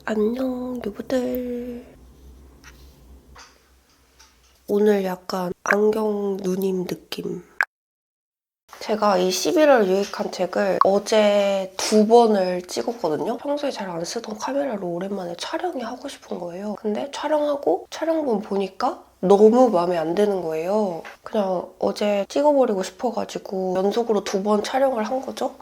안녕 유부들. 오늘 약간 안경 누님 느낌. 제가 이 11월 유익한 책을 어제 2번을 찍었거든요. 평소에 잘 안 쓰던 카메라로 오랜만에 촬영이 하고 싶은 거예요. 근데 촬영하고 촬영본 보니까 너무 마음에 안 드는 거예요. 그냥 어제 찍어버리고 싶어가지고 연속으로 2번 촬영을 한 거죠.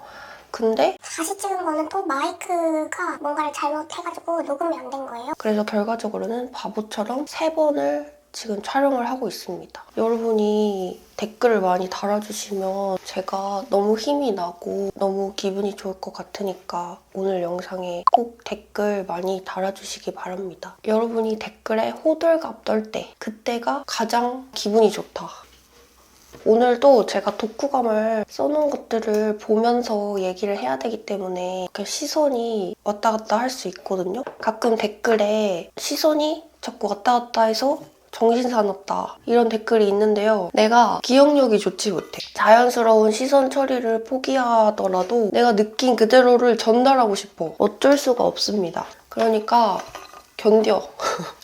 근데 다시 찍은 거는 또 마이크가 뭔가를 잘못해가지고 녹음이 안 된 거예요. 그래서 결과적으로는 바보처럼 3번을 지금 촬영을 하고 있습니다. 여러분이 댓글을 많이 달아주시면 제가 너무 힘이 나고 너무 기분이 좋을 것 같으니까 오늘 영상에 꼭 댓글 많이 달아주시기 바랍니다. 여러분이 댓글에 호들갑 떨 때, 그때가 가장 기분이 좋다. 오늘도 제가 독후감을 써놓은 것들을 보면서 얘기를 해야 되기 때문에 이렇게 시선이 왔다 갔다 할 수 있거든요. 가끔 댓글에 시선이 자꾸 왔다 갔다 해서 정신 사납다 이런 댓글이 있는데요. 내가 기억력이 좋지 못해. 자연스러운 시선 처리를 포기하더라도 내가 느낀 그대로를 전달하고 싶어. 어쩔 수가 없습니다. 그러니까 견뎌.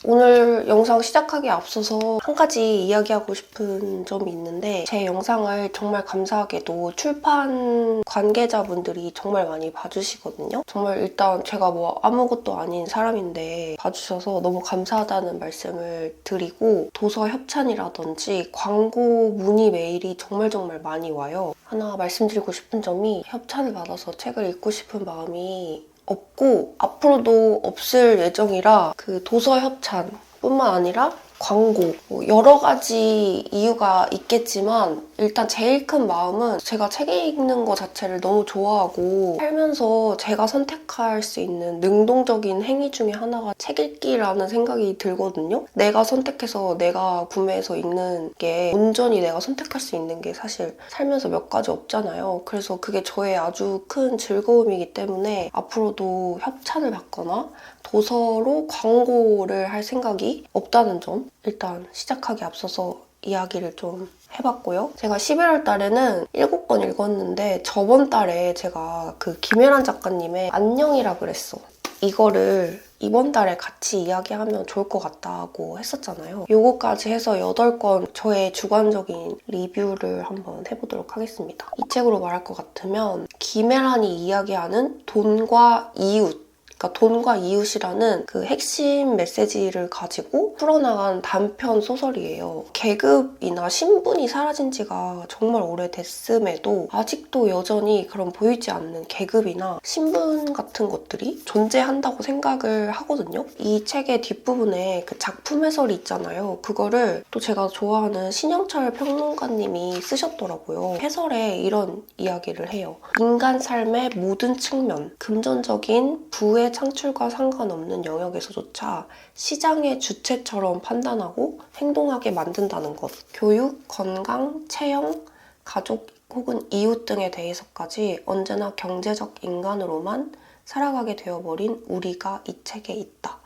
오늘 영상 시작하기에 앞서서 한 가지 이야기하고 싶은 점이 있는데 제 영상을 정말 감사하게도 출판 관계자분들이 정말 많이 봐주시거든요. 정말 일단 제가 뭐 아무것도 아닌 사람인데 봐주셔서 너무 감사하다는 말씀을 드리고 도서 협찬이라든지 광고 문의 메일이 정말 많이 와요. 하나 말씀드리고 싶은 점이 협찬을 받아서 책을 읽고 싶은 마음이 없고 앞으로도 없을 예정이라 그 도서 협찬 뿐만 아니라 광고 여러 가지 이유가 있겠지만 일단 제일 큰 마음은 제가 책 읽는 거 자체를 너무 좋아하고 살면서 제가 선택할 수 있는 능동적인 행위 중에 하나가 책 읽기라는 생각이 들거든요. 내가 선택해서 내가 구매해서 읽는 게 온전히 내가 선택할 수 있는 게 사실 살면서 몇 가지 없잖아요. 그래서 그게 저의 아주 큰 즐거움이기 때문에 앞으로도 협찬을 받거나 도서로 광고를 할 생각이 없다는 점 일단 시작하기 앞서서 이야기를 좀 해봤고요. 제가 11월 달에는 7권 읽었는데 저번 달에 제가 그 김혜란 작가님의 안녕이라 그랬어. 이거를 이번 달에 같이 이야기하면 좋을 것 같다고 했었잖아요. 요거까지 해서 8권 저의 주관적인 리뷰를 한번 해보도록 하겠습니다. 이 책으로 말할 것 같으면 김혜란이 이야기하는 돈과 이웃 그러니까 돈과 이웃이라는 그 핵심 메시지를 가지고 풀어나간 단편 소설이에요. 계급이나 신분이 사라진 지가 정말 오래됐음에도 아직도 여전히 그런 보이지 않는 계급이나 신분 같은 것들이 존재한다고 생각을 하거든요. 이 책의 뒷부분에 그 작품 해설이 있잖아요. 그거를 또 제가 좋아하는 신영철 평론가님이 쓰셨더라고요. 해설에 이런 이야기를 해요. 인간 삶의 모든 측면, 금전적인 부의 창출과 상관없는 영역에서조차 시장의 주체처럼 판단하고 행동하게 만든다는 것. 교육, 건강, 체형, 가족 혹은 이웃 등에 대해서까지 언제나 경제적 인간으로만 살아가게 되어버린 우리가 이 책에 있다.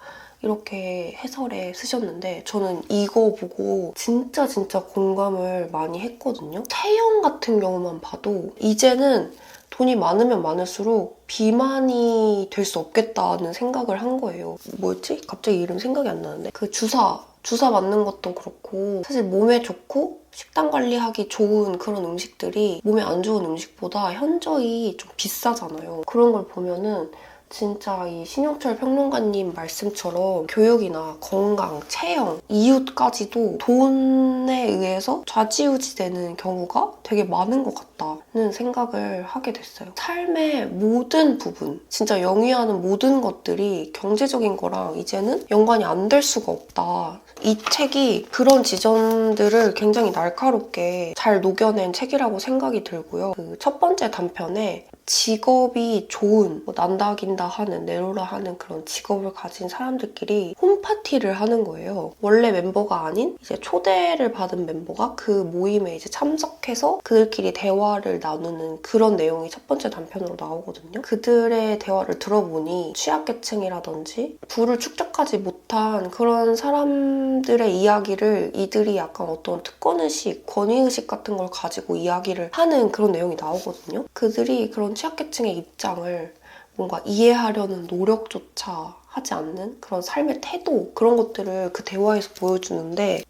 이렇게 해설에 쓰셨는데 저는 이거 보고 진짜 공감을 많이 했거든요. 체형 같은 경우만 봐도 이제는 돈이 많으면 많을수록 비만이 될 수 없겠다는 생각을 한 거예요. 뭐였지? 갑자기 이름 생각이 안 나는데 그 주사 맞는 것도 그렇고 사실 몸에 좋고 식단 관리하기 좋은 그런 음식들이 몸에 안 좋은 음식보다 현저히 좀 비싸잖아요. 그런 걸 보면은 진짜 이 신영철 평론가님 말씀처럼 교육이나 건강, 체형, 이웃까지도 돈에 의해서 좌지우지 되는 경우가 되게 많은 것 같다는 생각을 하게 됐어요. 삶의 모든 부분, 진짜 영위하는 모든 것들이 경제적인 거랑 이제는 연관이 안 될 수가 없다. 이 책이 그런 지점들을 굉장히 날카롭게 잘 녹여낸 책이라고 생각이 들고요. 그 첫 번째 단편에 직업이 좋은, 난다 긴다 하는, 내로라 하는 그런 직업을 가진 사람들끼리 홈파티를 하는 거예요. 원래 멤버가 아닌 이제 초대를 받은 멤버가 그 모임에 이제 참석해서 그들끼리 대화를 나누는 그런 내용이 첫 번째 단편으로 나오거든요. 그들의 대화를 들어보니 취약계층이라든지 부를 축적하지 못한 그런 사람들의 이야기를 이들이 약간 어떤 특권의식, 권위의식 같은 걸 가지고 이야기를 하는 그런 내용이 나오거든요. 그들이 그런 취약계층의 입장을 뭔가 이해하려는 노력조차 하지 않는 그런 삶의 태도, 그런 것들을 그 대화에서 보여주는데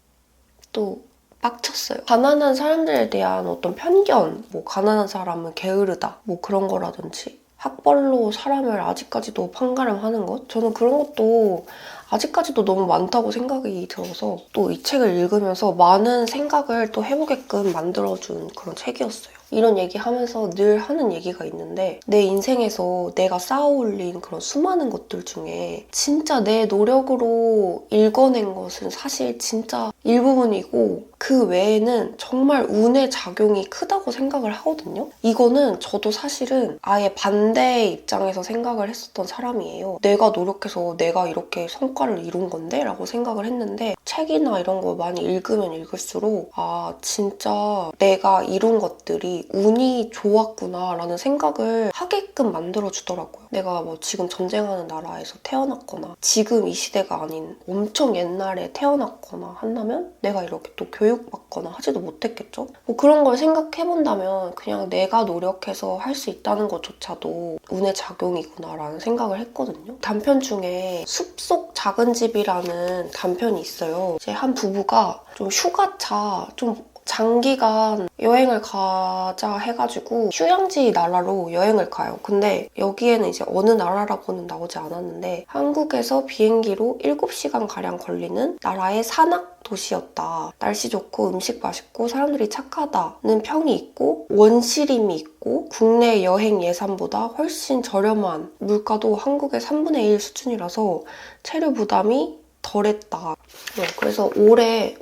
또 빡쳤어요. 가난한 사람들에 대한 어떤 편견, 뭐 가난한 사람은 게으르다, 뭐 그런 거라든지 학벌로 사람을 아직까지도 판가름하는 것? 저는 그런 것도 아직까지도 너무 많다고 생각이 들어서 또 이 책을 읽으면서 많은 생각을 또 해보게끔 만들어준 그런 책이었어요. 이런 얘기하면서 늘 하는 얘기가 있는데 내 인생에서 내가 쌓아올린 그런 수많은 것들 중에 진짜 내 노력으로 읽어낸 것은 사실 진짜 일부분이고 그 외에는 정말 운의 작용이 크다고 생각을 하거든요. 이거는 저도 사실은 아예 반대의 입장에서 생각을 했었던 사람이에요. 내가 노력해서 내가 이렇게 성과를 이룬 건데? 라고 생각을 했는데 책이나 이런 거 많이 읽으면 읽을수록 아 진짜 내가 이룬 것들이 운이 좋았구나 라는 생각을 하게끔 만들어주더라고요. 내가 뭐 지금 전쟁하는 나라에서 태어났거나 지금 이 시대가 아닌 엄청 옛날에 태어났거나 한다면 내가 이렇게 또 교육받거나 하지도 못했겠죠? 뭐 그런 걸 생각해본다면 그냥 내가 노력해서 할 수 있다는 것조차도 운의 작용이구나 라는 생각을 했거든요. 단편 중에 숲속 작은 집이라는 단편이 있어요. 이제 한 부부가 좀 휴가차 좀 장기간 여행을 가자 해가지고 휴양지 나라로 여행을 가요. 근데 여기에는 이제 어느 나라라고는 나오지 않았는데 한국에서 비행기로 7시간 가량 걸리는 나라의 산악 도시였다. 날씨 좋고 음식 맛있고 사람들이 착하다는 평이 있고 원시림이 있고 국내 여행 예산보다 훨씬 저렴한 물가도 한국의 3분의 1 수준이라서 체류 부담이 덜했다. 네, 그래서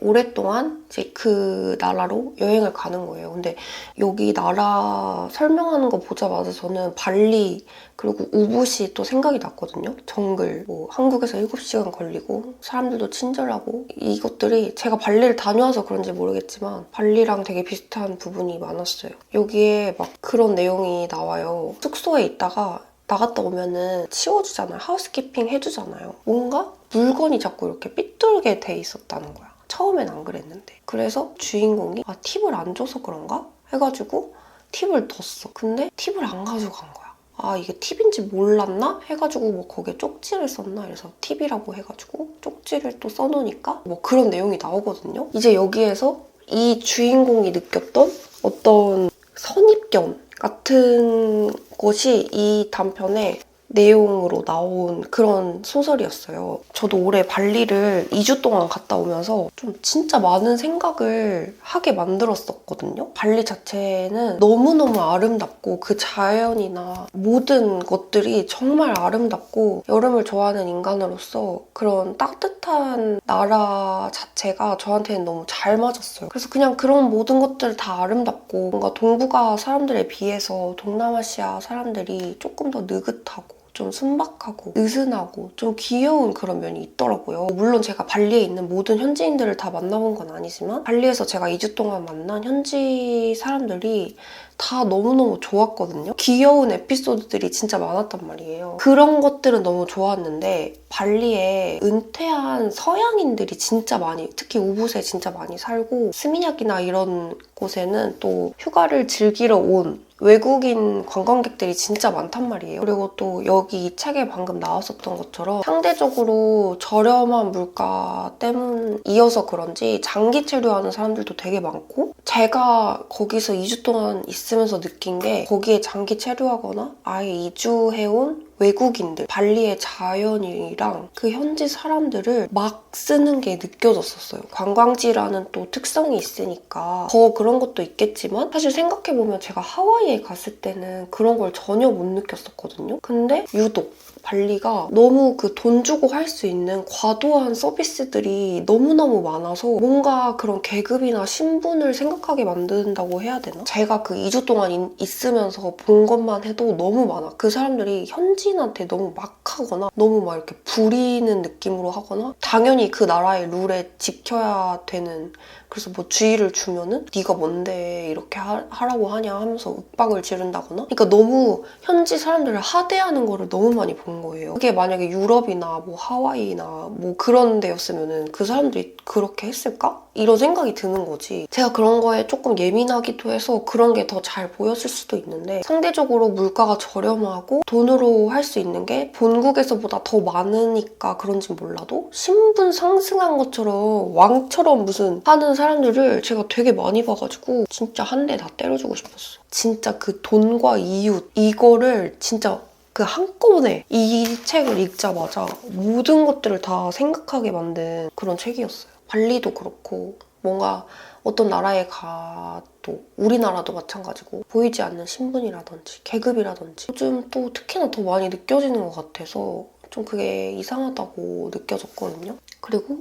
오랫동안 이제 그 나라로 여행을 가는 거예요. 근데 여기 나라 설명하는 거 보자마자 저는 발리 그리고 우붓이 또 생각이 났거든요. 정글, 뭐 한국에서 7시간 걸리고 사람들도 친절하고 이것들이 제가 발리를 다녀와서 그런지 모르겠지만 발리랑 되게 비슷한 부분이 많았어요. 여기에 막 그런 내용이 나와요. 숙소에 있다가 나갔다 오면은 치워주잖아요. 하우스키핑 해주잖아요. 뭔가 물건이 자꾸 이렇게 삐뚤게 돼 있었다는 거야. 처음엔 안 그랬는데. 그래서 주인공이 팁을 안 줘서 그런가? 해가지고 팁을 뒀어. 근데 팁을 안 가져간 거야. 이게 팁인지 몰랐나? 해가지고 뭐 거기에 쪽지를 썼나? 그래서 팁이라고 해가지고 쪽지를 또 써놓으니까 뭐 그런 내용이 나오거든요. 이제 여기에서 이 주인공이 느꼈던 어떤 선입견 같은 것이 이 단편의 내용으로 나온 그런 소설이었어요. 저도 올해 발리를 2주 동안 갔다 오면서 좀 진짜 많은 생각을 하게 만들었었거든요. 발리 자체는 너무너무 아름답고 그 자연이나 모든 것들이 정말 아름답고 여름을 좋아하는 인간으로서 그런 따뜻한 나라 자체가 저한테는 너무 잘 맞았어요. 그래서 그냥 그런 모든 것들 다 아름답고 뭔가 동북아 사람들에 비해서 동남아시아 사람들이 조금 더 느긋하고 좀 순박하고 느슨하고 좀 귀여운 그런 면이 있더라고요. 물론 제가 발리에 있는 모든 현지인들을 다 만나본 건 아니지만 발리에서 제가 2주 동안 만난 현지 사람들이 다 너무너무 좋았거든요. 귀여운 에피소드들이 진짜 많았단 말이에요. 그런 것들은 너무 좋았는데 발리에 은퇴한 서양인들이 진짜 많이, 특히 우붓에 진짜 많이 살고 스미냑이나 이런 곳에는 또 휴가를 즐기러 온 외국인 관광객들이 진짜 많단 말이에요. 그리고 또 여기 이 책에 방금 나왔었던 것처럼 상대적으로 저렴한 물가 때문이어서 그런지 장기 체류하는 사람들도 되게 많고 제가 거기서 2주 동안 있으면서 느낀 게 거기에 장기 체류하거나 아예 이주해온 외국인들, 발리의 자연이랑 그 현지 사람들을 막 쓰는 게 느껴졌었어요. 관광지라는 또 특성이 있으니까 더 그런 것도 있겠지만 사실 생각해보면 제가 하와이에 갔을 때는 그런 걸 전혀 못 느꼈었거든요. 근데 유독 발리가 너무 그 돈 주고 할 수 있는 과도한 서비스들이 너무너무 많아서 뭔가 그런 계급이나 신분을 생각하게 만든다고 해야 되나? 제가 그 2주 동안 있으면서 본 것만 해도 너무 많아. 그 사람들이 현지인한테 너무 막 하거나 너무 막 이렇게 부리는 느낌으로 하거나 당연히 그 나라의 룰에 지켜야 되는 그래서 뭐 주의를 주면은 네가 뭔데 이렇게 하라고 하냐 하면서 윽박을 지른다거나 그러니까 너무 현지 사람들을 하대하는 거를 너무 많이 본 본 거예요. 그게 만약에 유럽이나 뭐 하와이나 뭐 그런 데였으면은 그 사람들이 그렇게 했을까? 이런 생각이 드는 거지. 제가 그런 거에 조금 예민하기도 해서 그런 게 더 잘 보였을 수도 있는데 상대적으로 물가가 저렴하고 돈으로 할 수 있는 게 본국에서보다 더 많으니까 그런지 몰라도 신분 상승한 것처럼 왕처럼 무슨 하는 사람들을 제가 되게 많이 봐가지고 진짜 한 대 다 때려주고 싶었어. 진짜 그 돈과 이웃 이거를 진짜 그 한꺼번에 이 책을 읽자마자 모든 것들을 다 생각하게 만든 그런 책이었어요. 발리도 그렇고 뭔가 어떤 나라에 가도 우리나라도 마찬가지고 보이지 않는 신분이라든지 계급이라든지 요즘 또 특히나 더 많이 느껴지는 것 같아서 좀 그게 이상하다고 느껴졌거든요. 그리고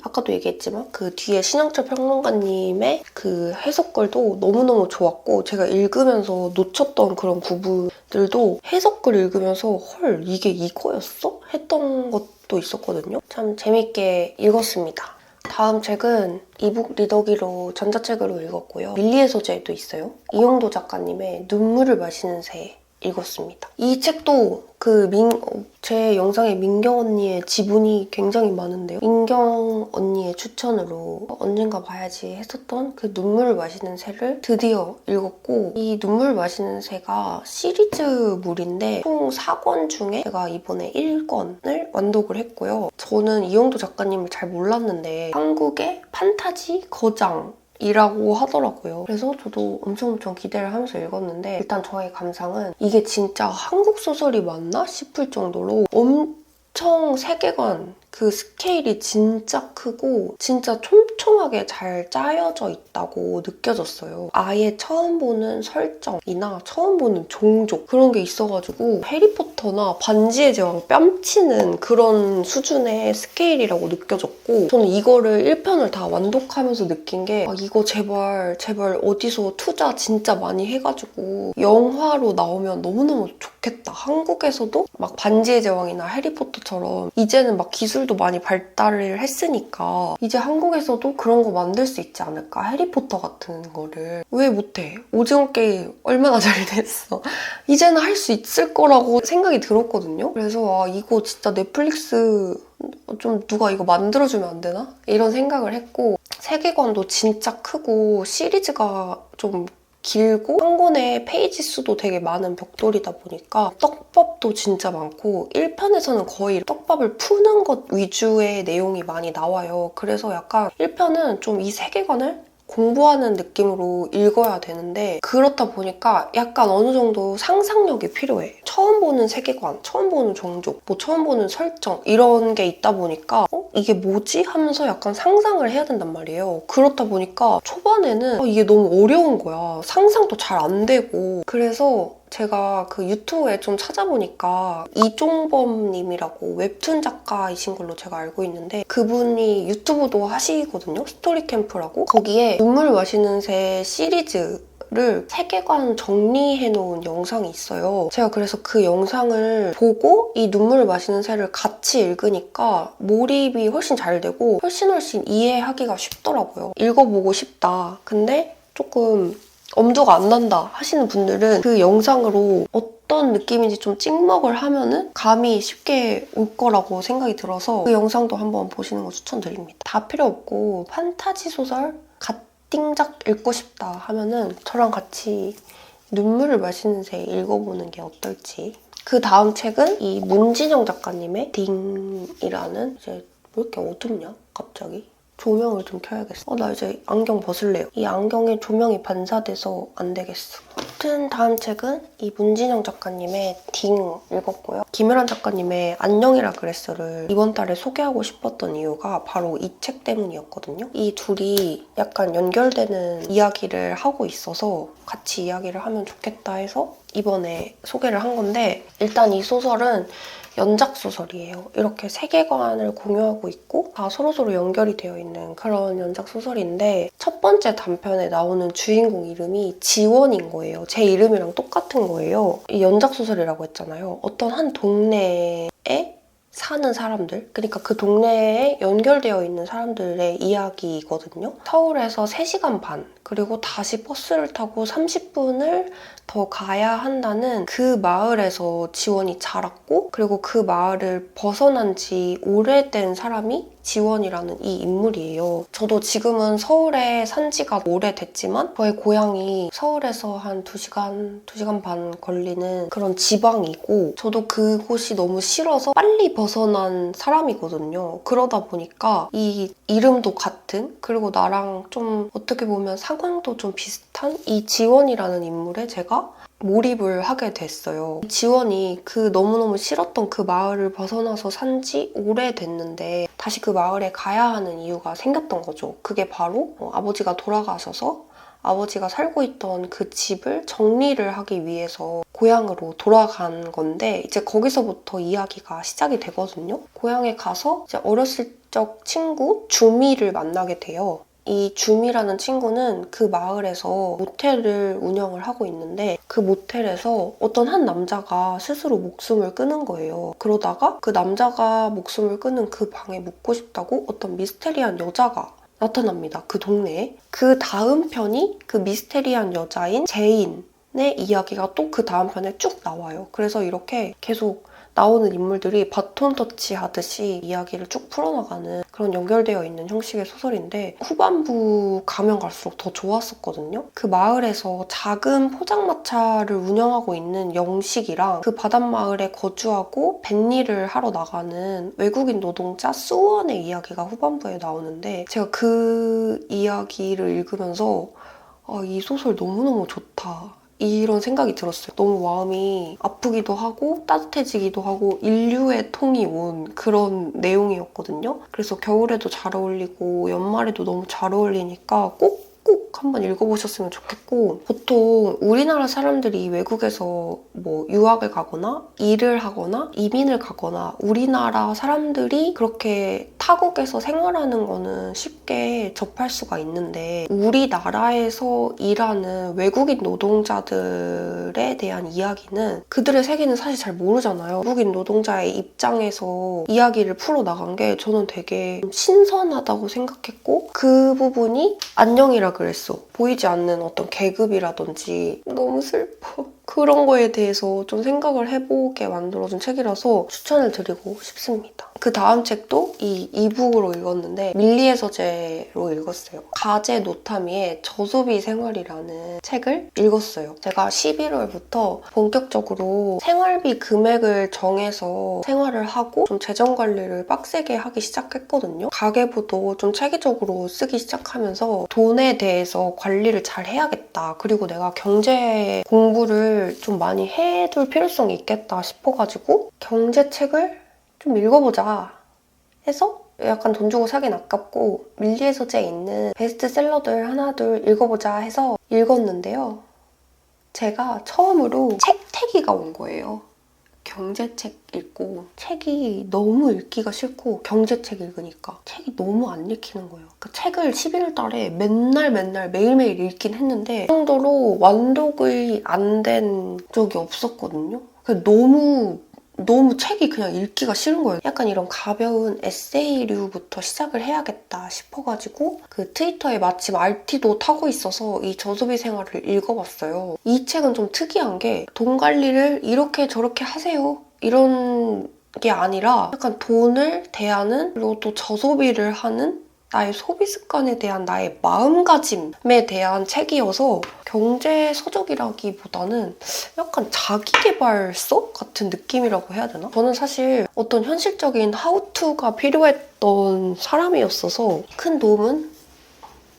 아까도 얘기했지만 그 뒤에 신영철 평론가님의 그 해석글도 너무너무 좋았고 제가 읽으면서 놓쳤던 그런 부분들도 해석글 읽으면서 헐 이게 이거였어? 했던 것도 있었거든요. 참 재밌게 읽었습니다. 다음 책은 이북 리더기로 전자책으로 읽었고요. 밀리의 소재도 있어요. 이용도 작가님의 눈물을 마시는 새 읽었습니다. 이 책도 제 영상에 민경 언니의 지분이 굉장히 많은데요. 민경 언니의 추천으로 언젠가 봐야지 했었던 그 눈물을 마시는 새를 드디어 읽었고 이 눈물을 마시는 새가 시리즈물인데 총 4권 중에 제가 이번에 1권을 완독을 했고요. 저는 이용도 작가님을 잘 몰랐는데 한국의 판타지 거장 이라고 하더라고요. 그래서 저도 엄청 기대를 하면서 읽었는데 일단 저의 감상은 이게 진짜 한국 소설이 맞나 싶을 정도로 엄청 세계관 그 스케일이 진짜 크고 진짜 촘촘하게 잘 짜여져 있다고 느껴졌어요. 아예 처음 보는 설정이나 처음 보는 종족 그런 게 있어가지고 해리포터나 반지의 제왕 뺨치는 그런 수준의 스케일이라고 느껴졌고 저는 이거를 1편을 다 완독하면서 느낀 게 이거 제발 어디서 투자 진짜 많이 해가지고 영화로 나오면 너무너무 좋겠다. 한국에서도 막 반지의 제왕이나 해리포터처럼 이제는 막 기술도 많이 발달을 했으니까 이제 한국에서도 그런 거 만들 수 있지 않을까? 해리포터 같은 거를. 왜 못해? 오징어 게임 얼마나 잘 됐어. 이제는 할 수 있을 거라고 생각이 들었거든요. 그래서 이거 진짜 넷플릭스 좀 누가 이거 만들어주면 안 되나? 이런 생각을 했고 세계관도 진짜 크고 시리즈가 좀 길고 한 권의 페이지 수도 되게 많은 벽돌이다 보니까 떡밥도 진짜 많고 1편에서는 거의 떡밥을 푸는 것 위주의 내용이 많이 나와요. 그래서 약간 1편은 좀 이 세계관을 공부하는 느낌으로 읽어야 되는데 그렇다 보니까 약간 어느 정도 상상력이 필요해. 처음 보는 세계관, 처음 보는 종족, 뭐 처음 보는 설정 이런 게 있다 보니까 이게 뭐지? 하면서 약간 상상을 해야 된단 말이에요. 그렇다 보니까 초반에는 이게 너무 어려운 거야. 상상도 잘 안 되고 그래서 제가 그 유튜브에 좀 찾아보니까 이종범 님이라고 웹툰 작가이신 걸로 제가 알고 있는데 그분이 유튜브도 하시거든요. 스토리캠프라고. 거기에 눈물 마시는 새 시리즈를 세계관 정리해놓은 영상이 있어요. 제가 그래서 그 영상을 보고 이 눈물을 마시는 새를 같이 읽으니까 몰입이 훨씬 잘 되고 훨씬 이해하기가 쉽더라고요. 읽어보고 싶다. 근데 조금 엄두가 안 난다 하시는 분들은 그 영상으로 어떤 느낌인지 좀 찍먹을 하면은 감이 쉽게 올 거라고 생각이 들어서 그 영상도 한번 보시는 거 추천드립니다. 다 필요 없고 판타지 소설 갓띵작 읽고 싶다 하면은 저랑 같이 눈물을 마시는 새 읽어보는 게 어떨지. 그 다음 책은 이 문진영 작가님의 딩이라는 이제 왜 이렇게 어둡냐 갑자기? 조명을 좀 켜야겠어. 나 이제 안경 벗을래요. 이 안경에 조명이 반사돼서 안 되겠어. 아무튼 다음 책은 이 문진영 작가님의 딩 읽었고요. 김혜란 작가님의 안녕이라 그랬어를 이번 달에 소개하고 싶었던 이유가 바로 이 책 때문이었거든요. 이 둘이 약간 연결되는 이야기를 하고 있어서 같이 이야기를 하면 좋겠다 해서 이번에 소개를 한 건데 일단 이 소설은 연작 소설이에요. 이렇게 세계관을 공유하고 있고 다 서로서로 연결이 되어 있는 그런 연작 소설인데 첫 번째 단편에 나오는 주인공 이름이 지원인 거예요. 제 이름이랑 똑같은 거예요. 이 연작 소설이라고 했잖아요. 어떤 한 동네에 사는 사람들, 그러니까 그 동네에 연결되어 있는 사람들의 이야기거든요. 서울에서 3시간 반, 그리고 다시 버스를 타고 30분을 더 가야 한다는 그 마을에서 지원이 자랐고, 그리고 그 마을을 벗어난 지 오래된 사람이 지원이라는 이 인물이에요. 저도 지금은 서울에 산 지가 오래됐지만 저의 고향이 서울에서 한 2시간 반 걸리는 그런 지방이고, 저도 그곳이 너무 싫어서 빨리 벗어난 사람이거든요. 그러다 보니까 이 이름도 같은, 그리고 나랑 좀 어떻게 보면 상황도 좀 비슷한 이 지원이라는 인물에 제가 몰입을 하게 됐어요. 지원이 그 너무너무 싫었던 그 마을을 벗어나서 산 지 오래됐는데 다시 그 마을에 가야 하는 이유가 생겼던 거죠. 그게 바로 아버지가 돌아가셔서 아버지가 살고 있던 그 집을 정리를 하기 위해서 고향으로 돌아간 건데, 이제 거기서부터 이야기가 시작이 되거든요. 고향에 가서 이제 어렸을 적 친구 주미를 만나게 돼요. 이 주미라는 친구는 그 마을에서 모텔을 운영을 하고 있는데, 그 모텔에서 어떤 한 남자가 스스로 목숨을 끊은 거예요. 그러다가 그 남자가 목숨을 끊은 그 방에 묵고 싶다고 어떤 미스테리한 여자가 나타납니다. 그 동네에. 그 다음 편이 그 미스테리한 여자인 제인의 이야기가 또 그 다음 편에 쭉 나와요. 그래서 이렇게 계속 나오는 인물들이 바톤 터치 하듯이 이야기를 쭉 풀어나가는 그런 연결되어 있는 형식의 소설인데, 후반부 가면 갈수록 더 좋았었거든요. 그 마을에서 작은 포장마차를 운영하고 있는 영식이랑 그 바닷마을에 거주하고 뱃일을 하러 나가는 외국인 노동자 수원의 이야기가 후반부에 나오는데, 제가 그 이야기를 읽으면서 이 소설 너무너무 좋다, 이런 생각이 들었어요. 너무 마음이 아프기도 하고 따뜻해지기도 하고 인류의 통이 온 그런 내용이었거든요. 그래서 겨울에도 잘 어울리고 연말에도 너무 잘 어울리니까 꼭 한번 읽어보셨으면 좋겠고, 보통 우리나라 사람들이 외국에서 뭐 유학을 가거나 일을 하거나 이민을 가거나 우리나라 사람들이 그렇게 타국에서 생활하는 거는 쉽게 접할 수가 있는데, 우리나라에서 일하는 외국인 노동자들에 대한 이야기는 그들의 세계는 사실 잘 모르잖아요. 외국인 노동자의 입장에서 이야기를 풀어나간 게 저는 되게 신선하다고 생각했고, 그 부분이 안녕이라 그랬어. 보이지 않는 어떤 계급이라든지 너무 슬퍼. 그런 거에 대해서 좀 생각을 해보게 만들어준 책이라서 추천을 드리고 싶습니다. 그 다음 책도 이 이북으로 읽었는데 밀리의 서재로 읽었어요. 가제 노타미의 저소비 생활이라는 책을 읽었어요. 제가 11월부터 본격적으로 생활비 금액을 정해서 생활을 하고 좀 재정 관리를 빡세게 하기 시작했거든요. 가계부도 좀 체계적으로 쓰기 시작하면서 돈에 대해서 관리를 잘 해야겠다. 그리고 내가 경제 공부를 좀 많이 해둘 필요성이 있겠다 싶어가지고 경제책을 좀 읽어보자 해서, 약간 돈 주고 사긴 아깝고 밀리의 서재에 있는 베스트셀러들 하나둘 읽어보자 해서 읽었는데요. 제가 처음으로 책태기가 온 거예요. 경제책 읽고 책이 너무 읽기가 싫고, 경제책 읽으니까 책이 너무 안 읽히는 거예요. 그 책을 11월 달에 맨날 매일매일 읽긴 했는데 그 정도로 완독이 안 된 적이 없었거든요. 너무 책이 그냥 읽기가 싫은 거예요. 약간 이런 가벼운 에세이류부터 시작을 해야겠다 싶어가지고 그 트위터에 마침 RT도 타고 있어서 이 저소비 생활을 읽어봤어요. 이 책은 좀 특이한 게 돈 관리를 이렇게 저렇게 하세요, 이런 게 아니라 약간 돈을 대하는, 그리고 또 저소비를 하는 나의 소비 습관에 대한 나의 마음가짐에 대한 책이어서 경제 서적이라기보다는 약간 자기계발서 같은 느낌이라고 해야 되나? 저는 사실 어떤 현실적인 하우투가 필요했던 사람이었어서 큰 도움은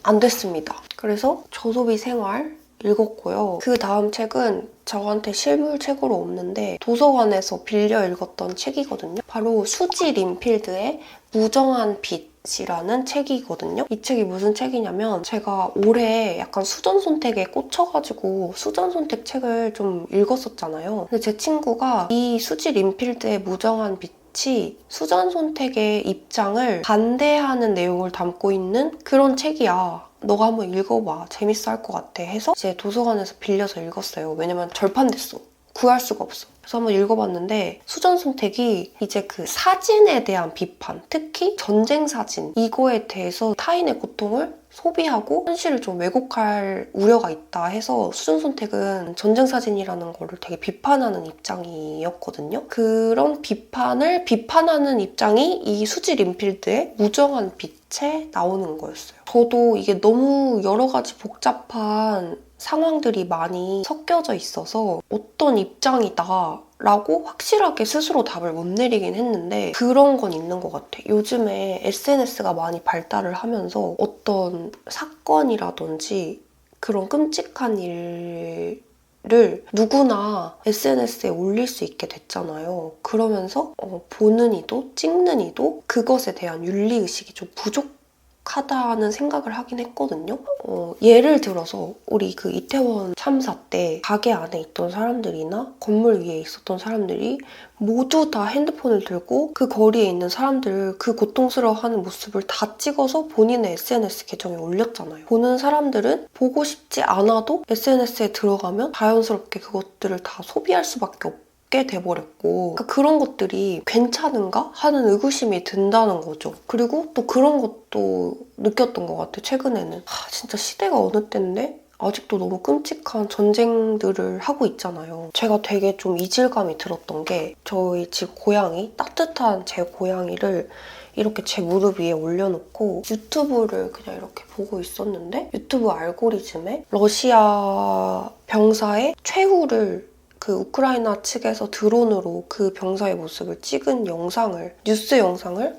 안 됐습니다. 그래서 저소비 생활 읽었고요. 그 다음 책은 저한테 실물책으로 없는데 도서관에서 빌려 읽었던 책이거든요. 바로 수지 린필드의 무정한 빛이라는 책이거든요. 이 책이 무슨 책이냐면, 제가 올해 약간 수전선택에 꽂혀가지고 수전선택 책을 좀 읽었었잖아요. 근데 제 친구가 이 수지 린필드의 무정한 빛이 수전선택의 입장을 반대하는 내용을 담고 있는 그런 책이야, 너가 한번 읽어봐, 재밌어 할 것 같아 해서 이제 도서관에서 빌려서 읽었어요. 왜냐면 절판됐어. 구할 수가 없어. 그래서 한번 읽어봤는데 수전 선택이 이제 그 사진에 대한 비판, 특히 전쟁 사진 이거에 대해서 타인의 고통을 소비하고 현실을 좀 왜곡할 우려가 있다 해서 수전 선택은 전쟁 사진이라는 거를 되게 비판하는 입장이었거든요. 그런 비판을 비판하는 입장이 이 수지 린필드의 무정한 빛에 나오는 거였어요. 저도 이게 너무 여러 가지 복잡한 상황들이 많이 섞여져 있어서 어떤 입장이다 라고 확실하게 스스로 답을 못 내리긴 했는데 그런 건 있는 것 같아. 요즘에 SNS가 많이 발달을 하면서 어떤 사건이라든지 그런 끔찍한 일을 누구나 SNS에 올릴 수 있게 됐잖아요. 그러면서 보는 이도 찍는 이도 그것에 대한 윤리의식이 좀 부족하다는 생각을 하긴 했거든요. 예를 들어서 우리 그 이태원 참사 때 가게 안에 있던 사람들이나 건물 위에 있었던 사람들이 모두 다 핸드폰을 들고 그 거리에 있는 사람들 그 고통스러워하는 모습을 다 찍어서 본인의 SNS 계정에 올렸잖아요. 보는 사람들은 보고 싶지 않아도 SNS에 들어가면 자연스럽게 그것들을 다 소비할 수밖에 없게 돼버렸고 그러니까 그런 것들이 괜찮은가 하는 의구심이 든다는 거죠. 그리고 또 그런 것도 느꼈던 것 같아요. 최근에는 진짜 시대가 어느 때인데 아직도 너무 끔찍한 전쟁들을 하고 있잖아요. 제가 되게 좀 이질감이 들었던 게 저희 집 고양이, 따뜻한 제 고양이를 이렇게 제 무릎 위에 올려놓고 유튜브를 그냥 이렇게 보고 있었는데 유튜브 알고리즘에 러시아 병사의 최후를 그 우크라이나 측에서 드론으로 그 병사의 모습을 찍은 영상을, 뉴스 영상을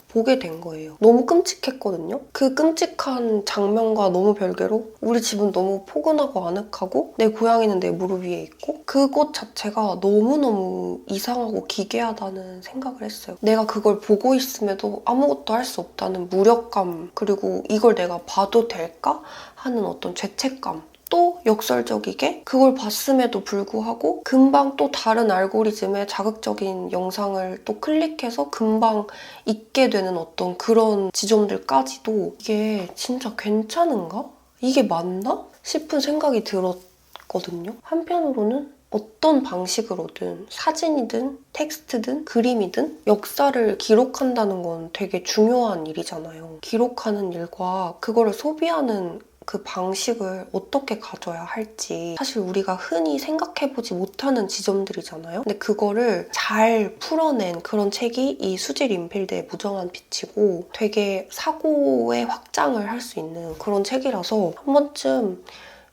보게 된 거예요. 너무 끔찍했거든요. 그 끔찍한 장면과 너무 별개로 우리 집은 너무 포근하고 아늑하고 내 고양이는 내 무릎 위에 있고 그것 자체가 너무너무 이상하고 기괴하다는 생각을 했어요. 내가 그걸 보고 있음에도 아무것도 할 수 없다는 무력감 그리고 이걸 내가 봐도 될까? 하는 어떤 죄책감 또 역설적이게 그걸 봤음에도 불구하고 금방 또 다른 알고리즘에 자극적인 영상을 또 클릭해서 금방 잊게 되는 어떤 그런 지점들까지도 이게 진짜 괜찮은가? 이게 맞나? 싶은 생각이 들었거든요. 한편으로는 어떤 방식으로든 사진이든 텍스트든 그림이든 역사를 기록한다는 건 되게 중요한 일이잖아요. 기록하는 일과 그거를 소비하는 그 방식을 어떻게 가져야 할지 사실 우리가 흔히 생각해보지 못하는 지점들이잖아요. 근데 그거를 잘 풀어낸 그런 책이 이 수지 린필드의 무정한 빛이고 되게 사고의 확장을 할 수 있는 그런 책이라서 한 번쯤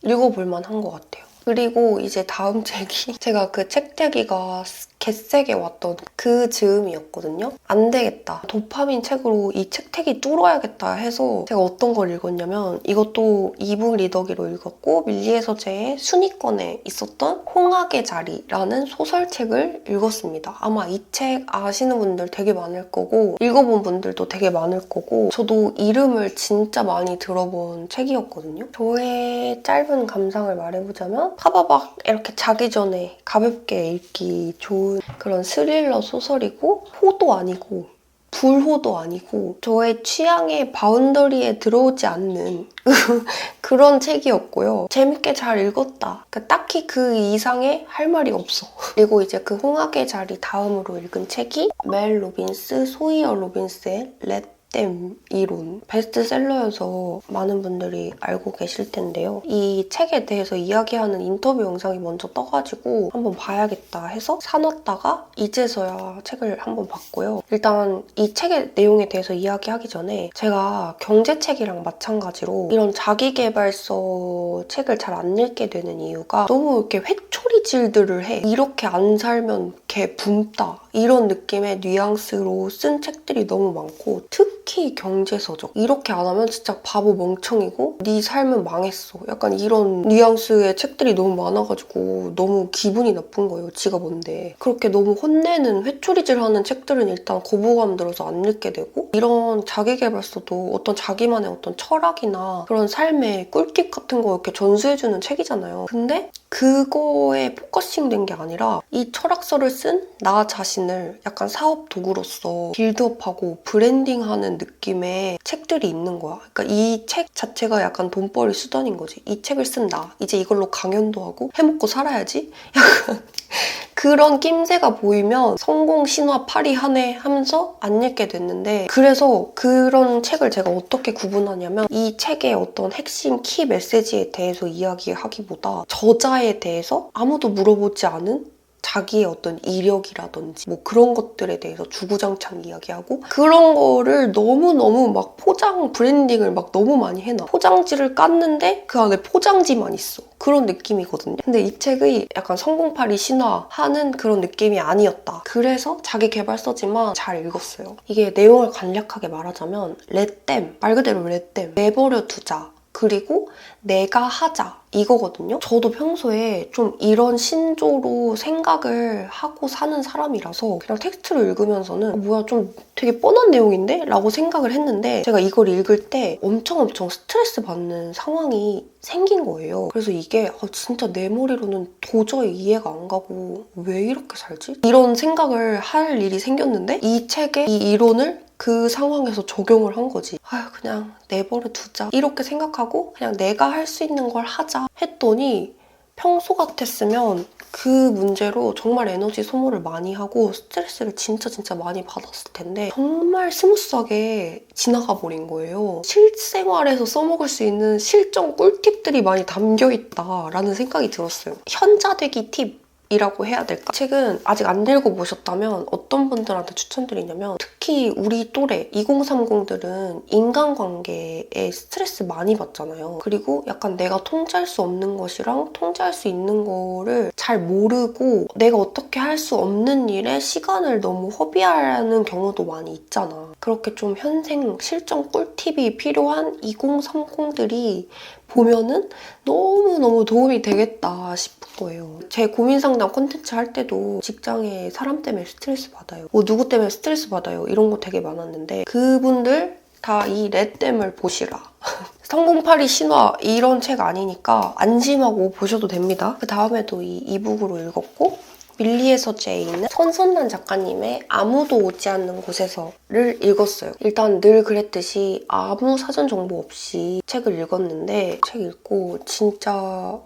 읽어볼 만한 것 같아요. 그리고 이제 다음 책이 제가 그 책태기가 개세게 왔던 그 즈음이었거든요. 안 되겠다. 도파민 책으로 이 책태기 뚫어야겠다 해서 제가 어떤 걸 읽었냐면 이것도 이북 리더기로 읽었고 밀리의 서재의 순위권에 있었던 홍학의 자리라는 소설책을 읽었습니다. 아마 이 책 아시는 분들 되게 많을 거고 읽어본 분들도 되게 많을 거고 저도 이름을 진짜 많이 들어본 책이었거든요. 저의 짧은 감상을 말해보자면 파바박 이렇게 자기 전에 가볍게 읽기 좋은 그런 스릴러 소설이고 호도 아니고 불호도 아니고 저의 취향의 바운더리에 들어오지 않는 그런 책이었고요. 재밌게 잘 읽었다. 그러니까 딱히 그 이상의 할 말이 없어. 그리고 이제 그 홍학의 자리 다음으로 읽은 책이 멜 로빈스, 소이어 로빈스의 렛댐 이론 베스트셀러여서 많은 분들이 알고 계실 텐데요. 이 책에 대해서 이야기하는 인터뷰 영상이 먼저 떠가지고 한번 봐야겠다 해서 사놨다가 이제서야 책을 한번 봤고요. 일단 이 책의 내용에 대해서 이야기하기 전에 제가 경제책이랑 마찬가지로 이런 자기계발서 책을 잘 안 읽게 되는 이유가 너무 이렇게 회초리질들을 해. 이렇게 안 살면 걔 붐다. 이런 느낌의 뉘앙스로 쓴 책들이 너무 많고 특히 경제서적. 이렇게 안 하면 진짜 바보 멍청이고 네 삶은 망했어. 약간 이런 뉘앙스의 책들이 너무 많아가지고 너무 기분이 나쁜 거예요. 지가 뭔데. 그렇게 너무 혼내는 회초리질하는 책들은 일단 거부감 들어서 안 읽게 되고 이런 자기계발서도 어떤 자기만의 어떤 철학이나 그런 삶의 꿀팁 같은 거 이렇게 전수해주는 책이잖아요. 근데 그거에 포커싱 된 게 아니라 이 철학서를 쓴 나 자신을 약간 사업 도구로서 빌드업하고 브랜딩하는 느낌의 책들이 있는 거야. 그러니까 이 책 자체가 약간 돈벌이 수단인 거지. 이 책을 쓴 나. 이제 이걸로 강연도 하고 해먹고 살아야지? 약간 그런 낌새가 보이면 성공 신화 파리하네 하면서 안 읽게 됐는데, 그래서 그런 책을 제가 어떻게 구분하냐면 이 책의 어떤 핵심 키 메시지에 대해서 이야기하기보다 저자에 대해서 아무도 물어보지 않은 자기의 어떤 이력이라든지 뭐 그런 것들에 대해서 주구장창 이야기하고, 그런 거를 너무너무 막 포장 브랜딩을 막 너무 많이 해놔. 포장지를 깠는데 그 안에 포장지만 있어. 그런 느낌이거든요. 근데 이 책이 약간 성공파리 신화하는 그런 느낌이 아니었다. 그래서 자기 개발서지만 잘 읽었어요. 이게 내용을 간략하게 말하자면 레댐, 말 그대로 레댐, 내버려 두자, 그리고 내가 하자, 이거거든요. 저도 평소에 좀 이런 신조로 생각을 하고 사는 사람이라서 그냥 텍스트를 읽으면서는 뭐야 좀 되게 뻔한 내용인데? 라고 생각을 했는데, 제가 이걸 읽을 때 엄청 스트레스 받는 상황이 생긴 거예요. 그래서 이게 진짜 내 머리로는 도저히 이해가 안 가고 왜 이렇게 살지? 이런 생각을 할 일이 생겼는데, 이 책의 이 이론을 그 상황에서 적용을 한 거지. 그냥 내버려 두자, 이렇게 생각하고 그냥 내가 할 수 있는 걸 하자 했더니, 평소 같았으면 그 문제로 정말 에너지 소모를 많이 하고 스트레스를 진짜 많이 받았을 텐데 정말 스무스하게 지나가 버린 거예요. 실생활에서 써먹을 수 있는 실전 꿀팁들이 많이 담겨있다라는 생각이 들었어요. 현자되기 팁 이라고 해야 될까? 책은 아직 안 읽어보셨다면 어떤 분들한테 추천드리냐면, 특히 우리 또래 2030들은 인간관계에 스트레스 많이 받잖아요. 그리고 약간 내가 통제할 수 없는 것이랑 통제할 수 있는 거를 잘 모르고 내가 어떻게 할 수 없는 일에 시간을 너무 허비하는 경우도 많이 있잖아. 그렇게 좀 현생 실전 꿀팁이 필요한 2030들이 보면은 너무너무 도움이 되겠다 싶은 거예요. 제 고민 상담 콘텐츠 할 때도 직장에 사람 때문에 스트레스 받아요. 뭐 누구 때문에 스트레스 받아요. 이런 거 되게 많았는데, 그분들 다 이 레댐을 보시라. 성공파리 신화 이런 책 아니니까 안심하고 보셔도 됩니다. 그 다음에도 이 이북으로 읽었고, 밀리의 서재에 있는 손선란 작가님의 아무도 오지 않는 곳에서를 읽었어요. 일단 늘 그랬듯이 아무 사전 정보 없이 책을 읽었는데, 책 읽고 진짜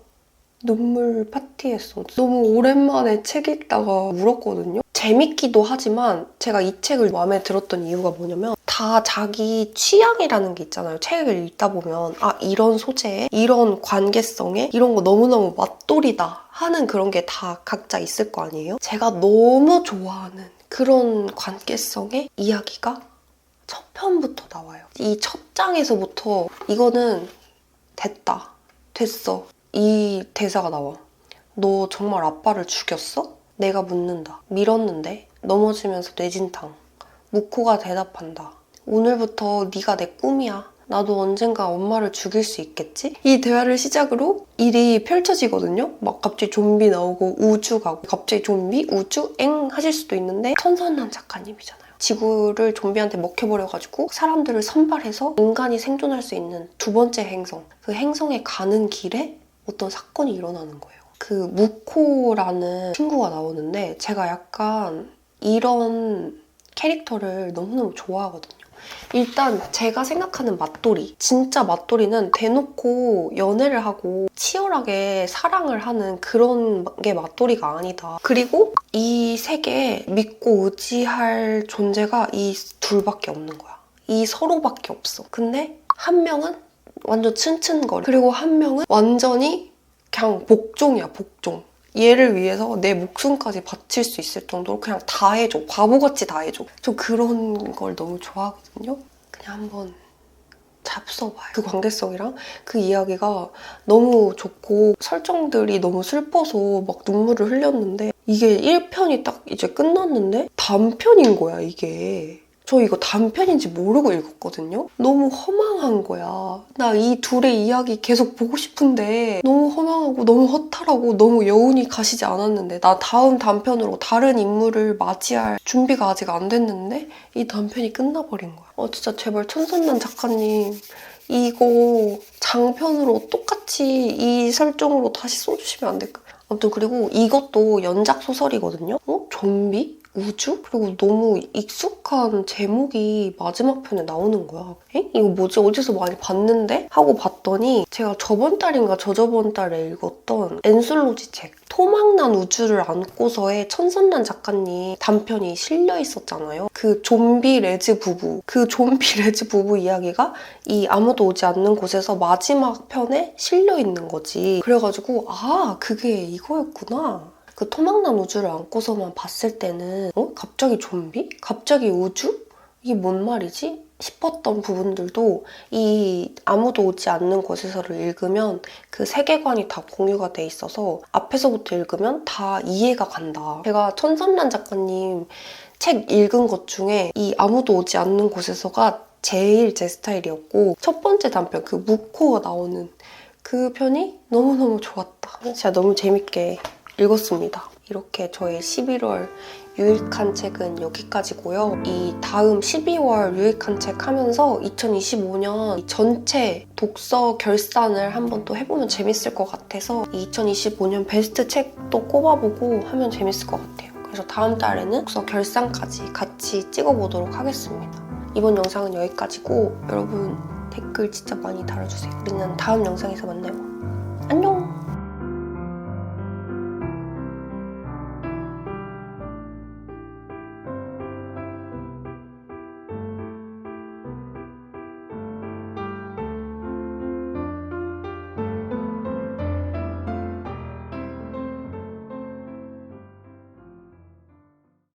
눈물 파티했어. 너무 오랜만에 책 읽다가 울었거든요. 재밌기도 하지만 제가 이 책을 마음에 들었던 이유가 뭐냐면, 다 자기 취향이라는 게 있잖아요. 책을 읽다 보면 이런 소재에 이런 관계성에 이런 거 너무너무 맛돌이다 하는 그런 게 다 각자 있을 거 아니에요? 제가 너무 좋아하는 그런 관계성의 이야기가 첫 편부터 나와요. 이 첫 장에서부터 이거는 됐다, 됐어, 이 대사가 나와. 너 정말 아빠를 죽였어? 내가 묻는다. 밀었는데 넘어지면서 뇌진탕. 무코가 대답한다. 오늘부터 네가 내 꿈이야. 나도 언젠가 엄마를 죽일 수 있겠지? 이 대화를 시작으로 일이 펼쳐지거든요. 막 갑자기 좀비 나오고 우주 가고, 갑자기 좀비, 우주, 엥 하실 수도 있는데, 손선란 작가님이잖아요. 지구를 좀비한테 먹혀버려가지고 사람들을 선발해서 인간이 생존할 수 있는 두 번째 행성, 그 행성에 가는 길에 어떤 사건이 일어나는 거예요. 그 무코라는 친구가 나오는데, 제가 약간 이런 캐릭터를 너무너무 좋아하거든요. 일단 제가 생각하는 맞돌이, 진짜 맞돌이는 대놓고 연애를 하고 치열하게 사랑을 하는 그런 게 맞돌이가 아니다. 그리고 이 세계에 믿고 의지할 존재가 이 둘밖에 없는 거야. 이 서로밖에 없어. 근데 한 명은 완전 츤츤거려. 그리고 한 명은 완전히 그냥 복종이야, 복종. 얘를 위해서 내 목숨까지 바칠 수 있을 정도로 그냥 다 해줘. 바보같이 다 해줘. 저 그런 걸 너무 좋아하거든요. 그냥 한번 잡숴봐요. 그 관계성이랑 그 이야기가 너무 좋고, 설정들이 너무 슬퍼서 막 눈물을 흘렸는데, 이게 1편이 딱 이제 끝났는데 단편인 거야, 이게. 저 이거 단편인지 모르고 읽었거든요? 너무 허망한 거야. 나 이 둘의 이야기 계속 보고 싶은데 너무 허망하고 너무 허탈하고 너무 여운이 가시지 않았는데, 나 다음 단편으로 다른 인물을 맞이할 준비가 아직 안 됐는데 이 단편이 끝나버린 거야. 진짜 제발 손선란 작가님 이거 장편으로 똑같이 이 설정으로 다시 써주시면 안 될까? 아무튼 그리고 이것도 연작 소설이거든요? 좀비? 우주? 그리고 너무 익숙한 제목이 마지막 편에 나오는 거야. 에? 이거 뭐지? 어디서 많이 봤는데? 하고 봤더니 제가 저번 달인가 저저번 달에 읽었던 엔솔로지 책 토막난 우주를 안고서의 천선란 작가님 단편이 실려 있었잖아요. 그 좀비 레즈 부부. 그 좀비 레즈 부부 이야기가 이 아무도 오지 않는 곳에서 마지막 편에 실려 있는 거지. 그래가지고 아 그게 이거였구나. 그 토막난 우주를 안고서만 봤을 때는 갑자기 좀비? 갑자기 우주? 이게 뭔 말이지? 싶었던 부분들도 이 아무도 오지 않는 곳에서를 읽으면 그 세계관이 다 공유가 돼 있어서 앞에서부터 읽으면 다 이해가 간다. 제가 천선란 작가님 책 읽은 것 중에 이 아무도 오지 않는 곳에서가 제일 제 스타일이었고 첫 번째 단편 그 무코가 나오는 그 편이 너무너무 좋았다. 진짜 너무 재밌게 읽었습니다. 이렇게 저의 11월 유익한 책은 여기까지고요. 이 다음 12월 유익한 책 하면서 2025년 전체 독서 결산을 한번 또 해보면 재밌을 것 같아서 2025년 베스트 책도 꼽아보고 하면 재밌을 것 같아요. 그래서 다음 달에는 독서 결산까지 같이 찍어보도록 하겠습니다. 이번 영상은 여기까지고 여러분 댓글 진짜 많이 달아주세요. 우리는 다음 영상에서 만나요. 안녕!